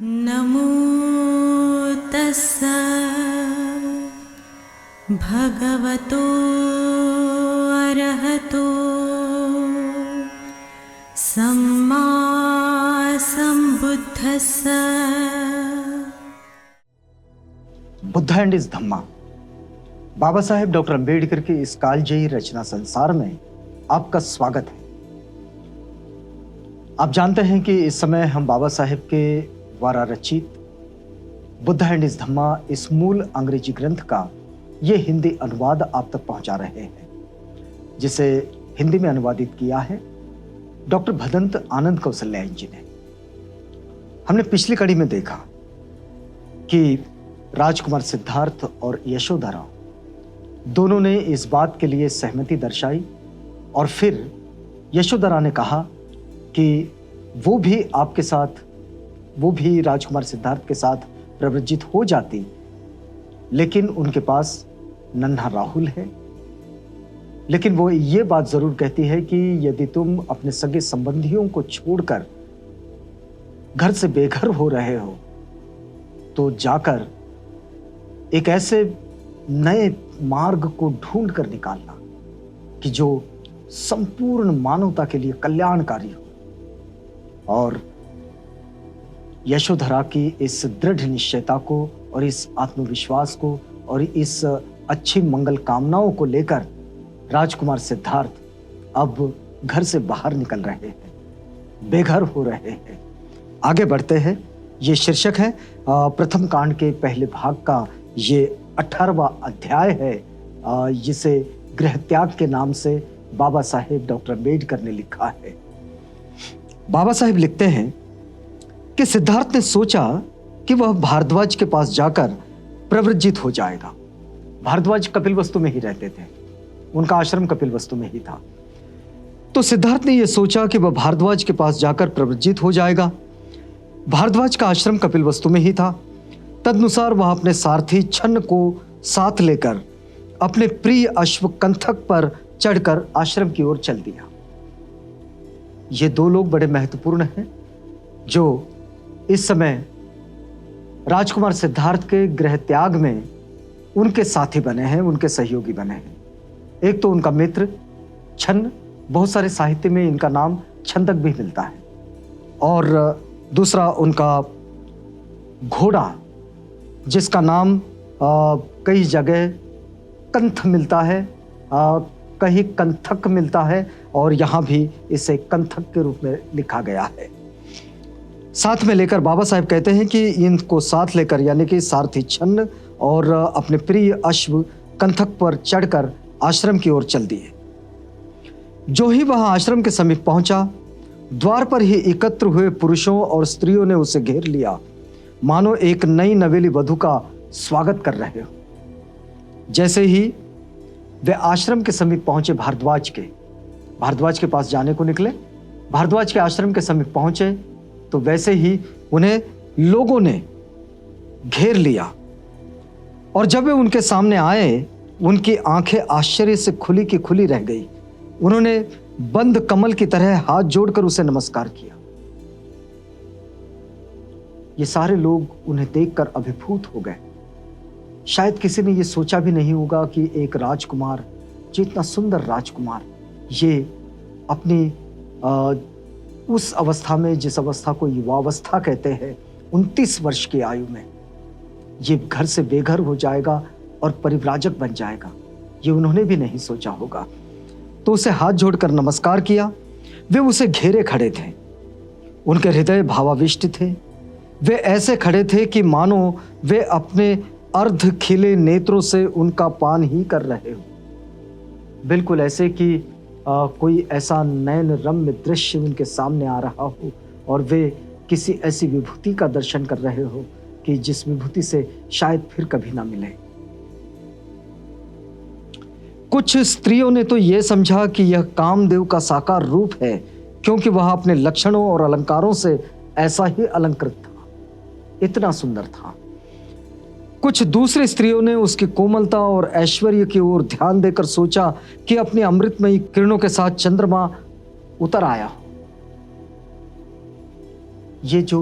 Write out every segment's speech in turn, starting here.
नमो तस्सा भगवतो अरहतो सम्मा सम्बुद्धस्सा। बुद्धा एंड इस धम्मा। बाबा साहेब डॉक्टर अंबेडकर की इस कालजयी रचना संसार में आपका स्वागत है। आप जानते हैं कि इस समय हम बाबा साहेब के द्वारा रचित बुद्धा एंड इस धम्मा इस मूल अंग्रेजी ग्रंथ का ये हिंदी अनुवाद आप तक पहुंचा रहे हैं, जिसे हिंदी में अनुवादित किया है डॉक्टर भदंत आनंद कौशल्या जी ने। हमने पिछली कड़ी में देखा कि राजकुमार सिद्धार्थ और यशोधरा दोनों ने इस बात के लिए सहमति दर्शाई और फिर यशोधरा ने कहा कि वो भी आपके साथ, वो भी राजकुमार सिद्धार्थ के साथ प्रव्रजित हो जाती, लेकिन उनके पास नन्हा राहुल है। लेकिन वो ये बात जरूर कहती है कि यदि तुम अपने सगे संबंधियों को छोड़कर घर से बेघर हो रहे हो तो जाकर एक ऐसे नए मार्ग को ढूंढ कर निकालना कि जो संपूर्ण मानवता के लिए कल्याणकारी हो। और यशोधरा की इस दृढ़ निश्चयता को और इस आत्मविश्वास को और इस अच्छी मंगल कामनाओं को लेकर राजकुमार सिद्धार्थ अब घर से बाहर निकल रहे हैं, बेघर हो रहे हैं। आगे बढ़ते हैं। ये शीर्षक है प्रथम कांड के पहले भाग का, ये 18वां अध्याय है, जिसे गृह त्याग के नाम से बाबा साहेब डॉक्टर अंबेडकर ने लिखा है। बाबा साहेब लिखते हैं कि सिद्धार्थ ने सोचा कि वह भारद्वाज के पास जाकर प्रव्रजित हो जाएगा। भारद्वाज कपिलवस्तु में ही रहते थे, उनका आश्रम कपिलवस्तु में ही था। तो सिद्धार्थ ने यह सोचा कि वह भारद्वाज के पास जाकर प्रव्रजित हो जाएगा। भारद्वाज का आश्रम कपिलवस्तु में ही था। तदनुसार वह अपने सारथी छन्न को साथ लेकर अपने प्रिय अश्व कंथक पर चढ़कर आश्रम की ओर चल दिया। ये दो लोग बड़े महत्वपूर्ण हैं जो इस समय राजकुमार सिद्धार्थ के गृह त्याग में उनके साथी बने हैं, उनके सहयोगी बने हैं। एक तो उनका मित्र छन्न, बहुत सारे साहित्य में इनका नाम छंदक भी मिलता है, और दूसरा उनका घोड़ा जिसका नाम कई जगह कंथ मिलता है, कहीं कंथक मिलता है, और यहां भी इसे कंथक के रूप में लिखा गया है। साथ में लेकर बाबा साहेब कहते हैं कि इनको साथ लेकर, यानी कि सारथी छन्न और अपने प्रिय अश्व कंथक पर चढ़कर आश्रम की ओर चल दिए। जो ही वह आश्रम के समीप पहुंचा, द्वार पर ही एकत्र हुए पुरुषों और स्त्रियों ने उसे घेर लिया, मानो एक नई नवेली वधू का स्वागत कर रहे हो। जैसे ही वे आश्रम के समीप पहुंचे, भारद्वाज के पास जाने को निकले, भारद्वाज के आश्रम के समीप पहुंचे तो वैसे ही उन्हें लोगों ने घेर लिया, और जब वे उनके सामने आए, उनकी आंखें आश्चर्य से खुली की खुली रह गई। उन्होंने बंद कमल की तरह हाथ जोड़कर उसे नमस्कार किया। ये सारे लोग उन्हें देखकर अभिभूत हो गए। शायद किसी ने यह सोचा भी नहीं होगा कि एक राजकुमार, जितना सुंदर राजकुमार, ये अपनी उस अवस्था में, जिस अवस्था को युवावस्था कहते हैं, 29 वर्ष की आयु में ये घर से बेघर हो जाएगा और परिव्राजक बन जाएगा, ये उन्होंने भी नहीं सोचा होगा। तो उसे हाथ जोड़कर नमस्कार किया। वे उसे घेरे खड़े थे, उनके हृदय भावाविष्ट थे। वे ऐसे खड़े थे कि मानो वे अपने अर्ध खिले नेत्रों से उनका पान ही कर रहे हो। बिल्कुल ऐसे कि कोई ऐसा नयन रम्य दृश्य उनके सामने आ रहा हो और वे किसी ऐसी विभूति का दर्शन कर रहे हो कि जिस विभूति से शायद फिर कभी ना मिले। कुछ स्त्रियों ने तो यह समझा कि यह कामदेव का साकार रूप है, क्योंकि वह अपने लक्षणों और अलंकारों से ऐसा ही अलंकृत था, इतना सुंदर था। कुछ दूसरी स्त्रियों ने उसकी कोमलता और ऐश्वर्य की ओर ध्यान देकर सोचा कि अपनी अमृतमयी किरणों के साथ चंद्रमा उतर आया हो। ये जो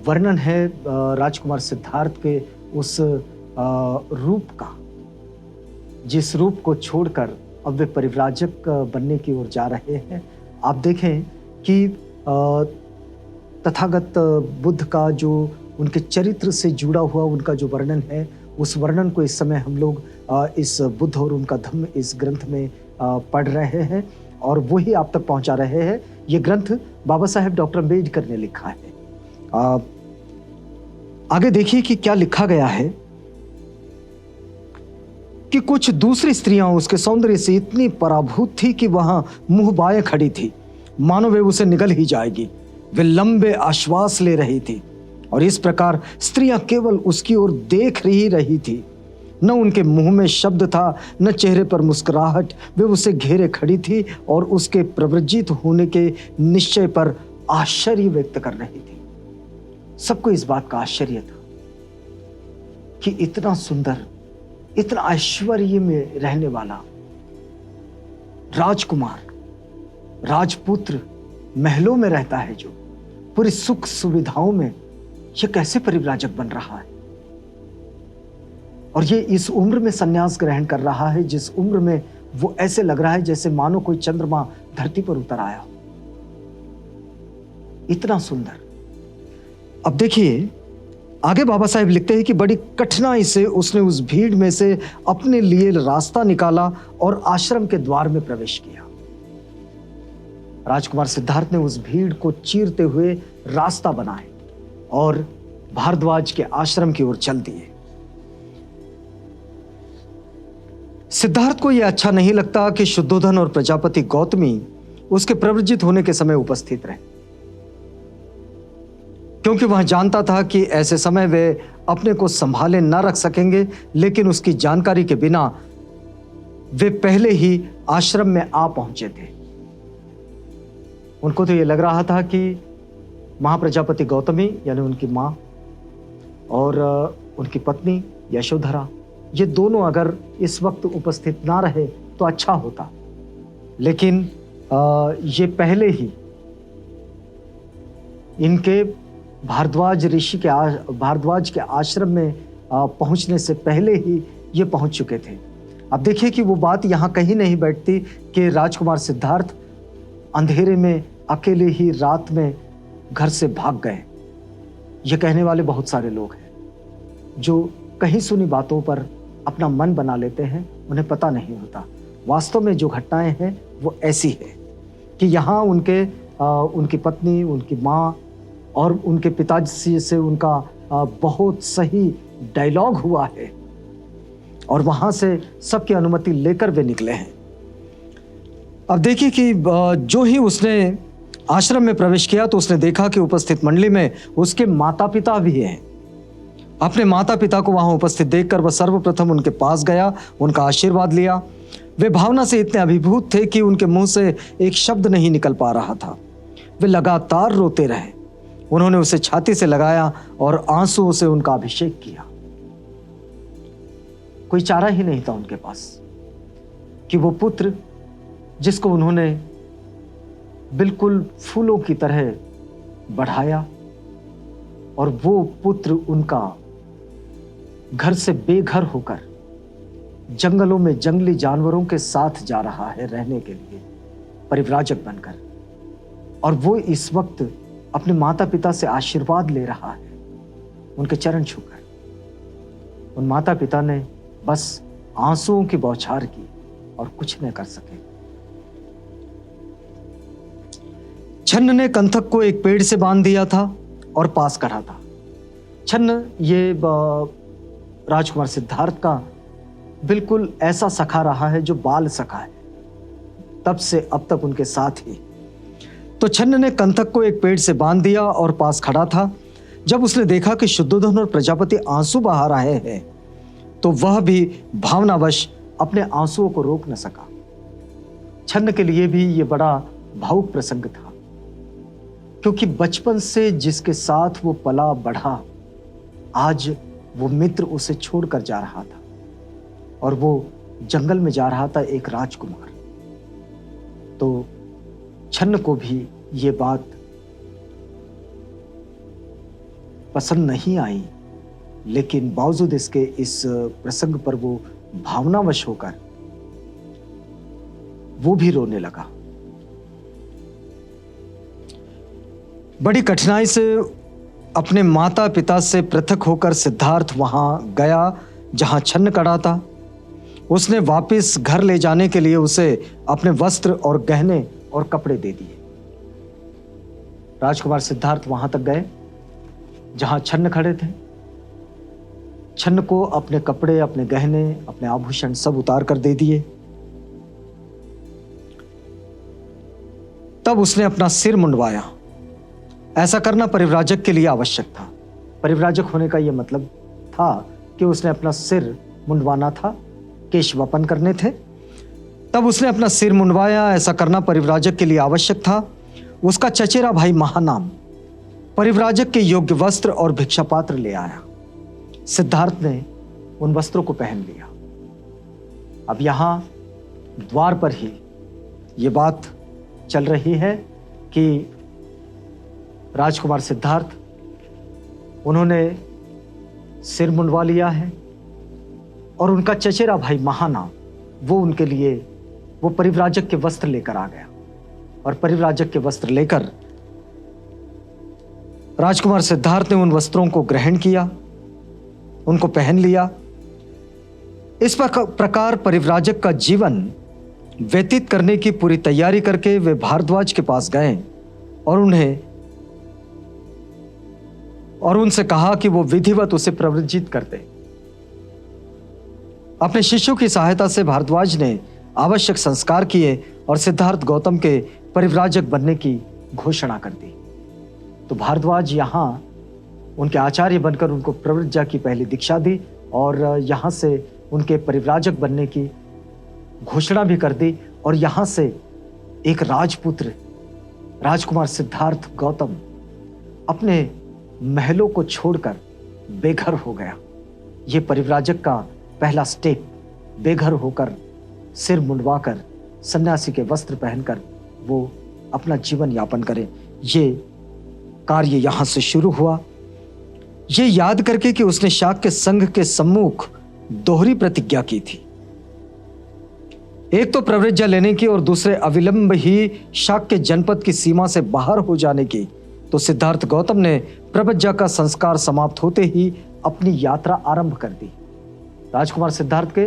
वर्णन है राजकुमार सिद्धार्थ के उस रूप का, जिस रूप को छोड़कर अब वे परिव्राजक बनने की ओर जा रहे हैं। आप देखें कि तथागत बुद्ध का जो उनके चरित्र से जुड़ा हुआ उनका जो वर्णन है, उस वर्णन को इस समय हम लोग इस बुद्ध और उनका धम्म इस ग्रंथ में पढ़ रहे हैं और वही आप तक पहुंचा रहे हैं। ये ग्रंथ बाबा साहेब डॉक्टर अम्बेडकर ने लिखा है। आगे देखिए कि क्या लिखा गया है कि कुछ दूसरी स्त्रियां उसके सौंदर्य से इतनी पराभूत थी कि वहां मुंह बाएं खड़ी थी, मानो वे उसे निगल ही जाएगी। वे लंबे आश्वास ले रही थी और इस प्रकार स्त्रियां केवल उसकी ओर देख ही रही थी। न उनके मुंह में शब्द था, न चेहरे पर मुस्कुराहट। वे उसे घेरे खड़ी थी और उसके प्रव्रजित होने के निश्चय पर आश्चर्य व्यक्त कर रही थी। सबको इस बात का आश्चर्य था कि इतना सुंदर, इतना ऐश्वर्य में रहने वाला राजकुमार, राजपुत्र महलों में रहता है, जो पूरी सुख सुविधाओं में, ये कैसे परिव्राजक बन रहा है। और ये इस उम्र में संन्यास ग्रहण कर रहा है, जिस उम्र में वो ऐसे लग रहा है जैसे मानो कोई चंद्रमा धरती पर उतर आया हो। इतना सुंदर। अब देखिए आगे बाबा साहेब लिखते हैं कि बड़ी कठिनाई से उसने उस भीड़ में से अपने लिए रास्ता निकाला और आश्रम के द्वार में प्रवेश किया। राजकुमार सिद्धार्थ ने उस भीड़ को चीरते हुए रास्ता बनाए और भारद्वाज के आश्रम की ओर चल दिए। सिद्धार्थ को यह अच्छा नहीं लगता कि शुद्धोधन और प्रजापति गौतमी उसके प्रव्रजित होने के समय उपस्थित रहे, क्योंकि वह जानता था कि ऐसे समय वे अपने को संभाले न रख सकेंगे। लेकिन उसकी जानकारी के बिना वे पहले ही आश्रम में आ पहुंचे थे। उनको तो यह लग रहा था कि महाप्रजापति गौतमी यानी उनकी मां और उनकी पत्नी यशोधरा, ये दोनों अगर इस वक्त उपस्थित ना रहे तो अच्छा होता। लेकिन ये पहले ही इनके भारद्वाज के आश्रम में पहुंचने से पहले ही ये पहुंच चुके थे। अब देखिए कि वो बात यहां कहीं नहीं बैठती कि राजकुमार सिद्धार्थ अंधेरे में अकेले ही रात में घर से भाग गए। ये कहने वाले बहुत सारे लोग हैं जो कहीं सुनी बातों पर अपना मन बना लेते हैं, उन्हें पता नहीं होता। वास्तव में जो घटनाएं हैं वो ऐसी है कि यहाँ उनकी पत्नी, उनकी माँ और उनके पिताजी से उनका बहुत सही डायलॉग हुआ है और वहां से सबकी अनुमति लेकर वे निकले हैं। अब देखिए कि जो ही उसने आश्रम में प्रवेश किया तो उसने देखा कि उपस्थित मंडली में उसके माता पिता भी हैं। अपने माता पिता को वहां उपस्थित देखकर वह सर्वप्रथम उनके पास गया, उनका आशीर्वाद लिया। वे भावना से इतने अभिभूत थे कि उनके मुंह से एक शब्द नहीं निकल पा रहा था। वे लगातार रोते रहे। उन्होंने उसे छाती से लगाया और आंसुओं से उनका अभिषेक किया। कोई चारा ही नहीं था उनके पास कि वो पुत्र जिसको उन्होंने बिल्कुल फूलों की तरह बढ़ाया और वो पुत्र उनका घर से बेघर होकर जंगलों में जंगली जानवरों के साथ जा रहा है रहने के लिए, परिव्राजक बनकर। और वो इस वक्त अपने माता पिता से आशीर्वाद ले रहा है, उनके चरण छूकर। उन माता पिता ने बस आंसुओं की बौछार की और कुछ न कर सके। छन्न ने कंथक को एक पेड़ से बांध दिया था और पास करा था। छन्न ये राजकुमार सिद्धार्थ का बिल्कुल ऐसा सखा रहा है जो बाल सखा है, तब से अब तक उनके साथ ही। तो छन्न ने कंथक को एक पेड़ से बांध दिया और पास खड़ा था। जब उसने देखा कि शुद्धोधन और प्रजापति आंसू बहा रहे हैं तो वह भी भावनावश अपने आंसुओं को रोक न सका। छन्न के लिए भी ये बड़ा भावुक प्रसंग था, क्योंकि बचपन से जिसके साथ वो पला बढ़ा, आज वो मित्र उसे छोड़कर जा रहा था और वो जंगल में जा रहा था एक राजकुमार। तो छन्न को भी ये बात पसंद नहीं आई, लेकिन बावजूद इसके इस प्रसंग पर वो भावनावश होकर वो भी रोने लगा। बड़ी कठिनाई से अपने माता पिता से पृथक होकर सिद्धार्थ वहां गया जहां छन्न कड़ा था। उसने वापस घर ले जाने के लिए उसे अपने वस्त्र और गहने और कपड़े दे दिए। राजकुमार सिद्धार्थ वहां तक गए जहां छन्न खड़े थे। छन्न को अपने कपड़े, अपने गहने, अपने आभूषण सब उतार कर दे दिए। तब उसने अपना सिर मुंडवाया। ऐसा करना परिव्राजक के लिए आवश्यक था। परिव्राजक होने का यह मतलब था कि उसने अपना सिर मुंडवाना था, केश वपन करने थे। तब उसने अपना सिर मुंडवाया। ऐसा करना परिव्राजक के लिए आवश्यक था। उसका चचेरा भाई महानाम परिव्राजक के योग्य वस्त्र और भिक्षा पात्र ले आया। सिद्धार्थ ने उन वस्त्रों को पहन लिया। अब यहां द्वार पर ही ये बात चल रही है कि राजकुमार सिद्धार्थ, उन्होंने सिर मुंडवा लिया है और उनका चचेरा भाई महानाम वो उनके लिए वो परिव्राजक के वस्त्र लेकर आ गया। और परिव्राजक के वस्त्र लेकर राजकुमार सिद्धार्थ ने उन वस्त्रों को ग्रहण किया, उनको पहन लिया। इस प्रकार परिव्राजक का जीवन व्यतीत करने की पूरी तैयारी करके वे भारद्वाज के पास गए और उनसे कहा कि वो विधिवत उसे प्रव्रजित कर दे। अपने शिष्यों की सहायता से भारद्वाज ने आवश्यक संस्कार किए और सिद्धार्थ गौतम के परिव्राजक बनने की घोषणा कर दी। तो भारद्वाज यहां उनके आचार्य बनकर उनको प्रव्रज्जा की पहली दीक्षा दी और यहां से उनके परिव्राजक बनने की घोषणा भी कर दी। और यहां से एक राजपुत्र राजकुमार सिद्धार्थ गौतम अपने महलों को छोड़कर बेघर हो गया। यह परिव्राजक का पहला स्टेप, बेघर होकर, सिर मुंडवाकर, सन्यासी के वस्त्र पहनकर वो अपना जीवन यापन करे। ये कार्य यहां से शुरू हुआ। ये याद करके कि उसने शाक्य संघ के सम्मुख दोहरी प्रतिज्ञा की थी, एक तो प्रव्रज्जा लेने की और दूसरे अविलंब ही शाक्य जनपद की सीमा से बाहर हो जाने की। तो सिद्धार्थ गौतम ने प्रव्रज्जा का संस्कार समाप्त होते ही अपनी यात्रा आरंभ कर दी। राजकुमार सिद्धार्थ के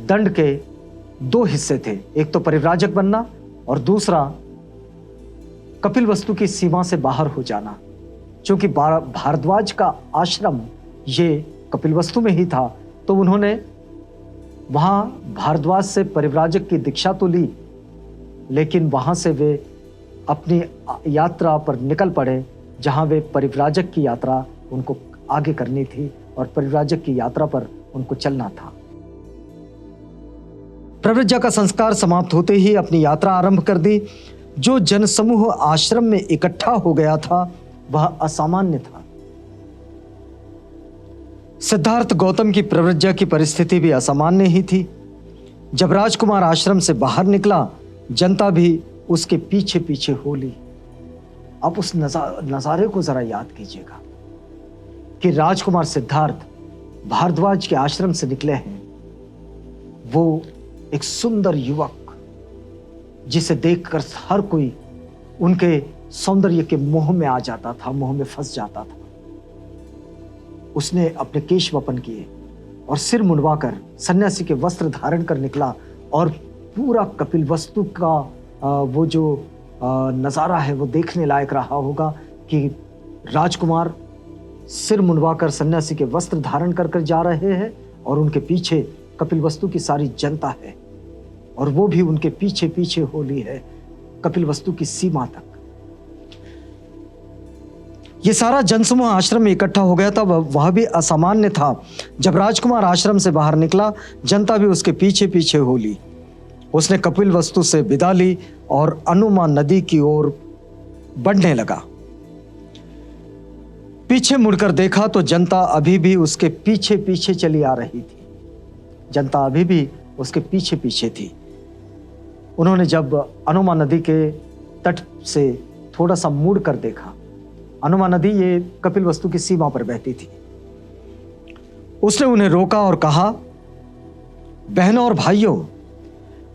दंड के दो हिस्से थे, एक तो परिव्राजक बनना और दूसरा कपिलवस्तु की सीमा से बाहर हो जाना। क्योंकि भारद्वाज का आश्रम ये कपिलवस्तु में ही था, तो उन्होंने वहां भारद्वाज से परिव्राजक की दीक्षा तो ली, लेकिन वहां से वे अपनी यात्रा पर निकल पड़े जहां वे परिव्राजक की यात्रा उनको आगे करनी थी और परिव्राजक की यात्रा पर उनको चलना था। प्रव्रज्जा का संस्कार समाप्त होते ही अपनी यात्रा आरंभ कर दी। जो जनसमूह आश्रम में इकट्ठा हो गया था वह असामान्य था। सिद्धार्थ गौतम की प्रव्रज्जा की परिस्थिति भी असामान्य ही थी। जब राजकुमार आश्रम से बाहर निकला, जनता भी उसके पीछे पीछे हो ली। अब उस नजारे को जरा याद कीजिएगा कि राजकुमार सिद्धार्थ भारद्वाज के आश्रम से निकले हैं। वो एक सुंदर युवक जिसे देखकर हर कोई उनके सौंदर्य के मोह में आ जाता था, मोह में फंस जाता था। उसने अपने केश वपन किए और सिर मुंडवाकर सन्यासी के वस्त्र धारण कर निकला और पूरा कपिलवस्तु का वो जो नजारा है वो देखने लायक रहा होगा कि राजकुमार सिर मुंडवाकर सन्यासी के वस्त्र धारण कर कर जा रहे हैं और उनके पीछे कपिलवस्तु की सारी जनता है और वो भी उनके पीछे पीछे हो ली है कपिलवस्तु की सीमा तक। ये सारा जनसमूह आश्रम में इकट्ठा हो गया था। वह भी असामान्य था। जब राजकुमार आश्रम से बाहर निकला, जनता भी उसके पीछे पीछे हो ली। उसने कपिलवस्तु से विदा ली और अनुमा नदी की ओर बढ़ने लगा। पीछे मुड़कर देखा तो जनता अभी भी उसके पीछे पीछे चली आ रही थी। जनता अभी भी उसके पीछे पीछे थी। उन्होंने जब अनुमा नदी के तट से थोड़ा सा मुड़कर देखा, अनुमा नदी ये कपिलवस्तु की सीमा पर बहती थी। उसने उन्हें रोका और कहा, बहनों और भाइयों,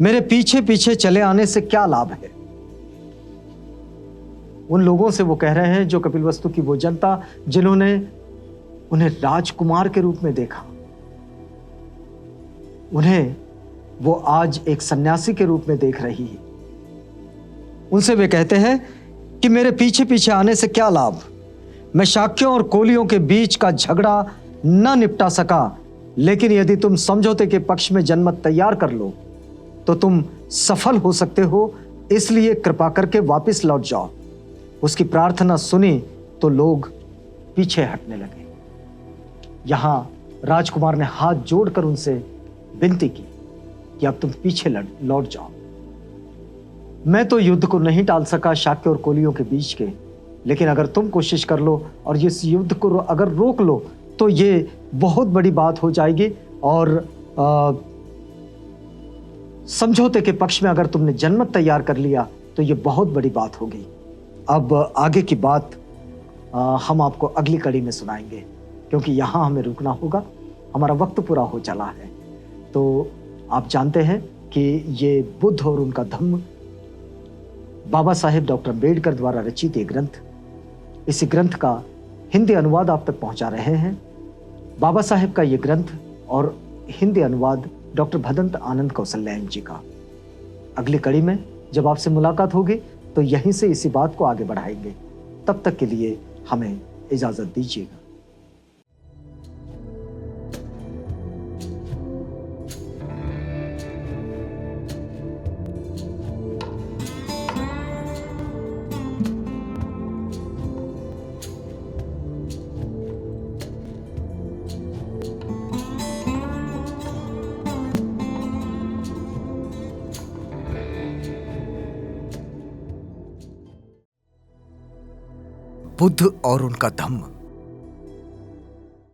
मेरे पीछे पीछे चले आने से क्या लाभ है? उन लोगों से वो कह रहे हैं जो कपिलवस्तु की वो जनता जिन्होंने उन्हें राजकुमार के रूप में देखा, उन्हें वो आज एक सन्यासी के रूप में देख रही है। उनसे वे कहते हैं कि मेरे पीछे पीछे आने से क्या लाभ? मैं शाक्यों और कोलियों के बीच का झगड़ा न निपटा सका, लेकिन यदि तुम समझौते के पक्ष में जनमत तैयार कर लो तो तुम सफल हो सकते हो, इसलिए कृपा करके वापस लौट जाओ। उसकी प्रार्थना सुनी तो लोग पीछे हटने लगे। यहां राजकुमार ने हाथ जोड़कर उनसे विनती की कि अब तुम पीछे लौट जाओ। मैं तो युद्ध को नहीं टाल सका शाक्य और कोलियों के बीच के, लेकिन अगर तुम कोशिश कर लो और इस युद्ध को अगर रोक लो तो ये बहुत बड़ी बात हो जाएगी, और समझौते के पक्ष में अगर तुमने जनमत तैयार कर लिया तो ये बहुत बड़ी बात होगी। अब आगे की बात हम आपको अगली कड़ी में सुनाएंगे, क्योंकि यहाँ हमें रुकना होगा, हमारा वक्त पूरा हो चला है। तो आप जानते हैं कि ये बुद्ध और उनका धम्म बाबा साहेब डॉक्टर अम्बेडकर द्वारा रचित ये ग्रंथ, इसी ग्रंथ का हिंदी अनुवाद आप तक पहुंचा रहे हैं। बाबा साहेब का ये ग्रंथ और हिंदी अनुवाद डॉक्टर भदंत आनंद कौशल्यायन जी का। अगली कड़ी में जब आपसे मुलाकात होगी तो यहीं से इसी बात को आगे बढ़ाएंगे। तब तक के लिए हमें इजाजत दीजिएगा। बुद्ध और उनका धम्म।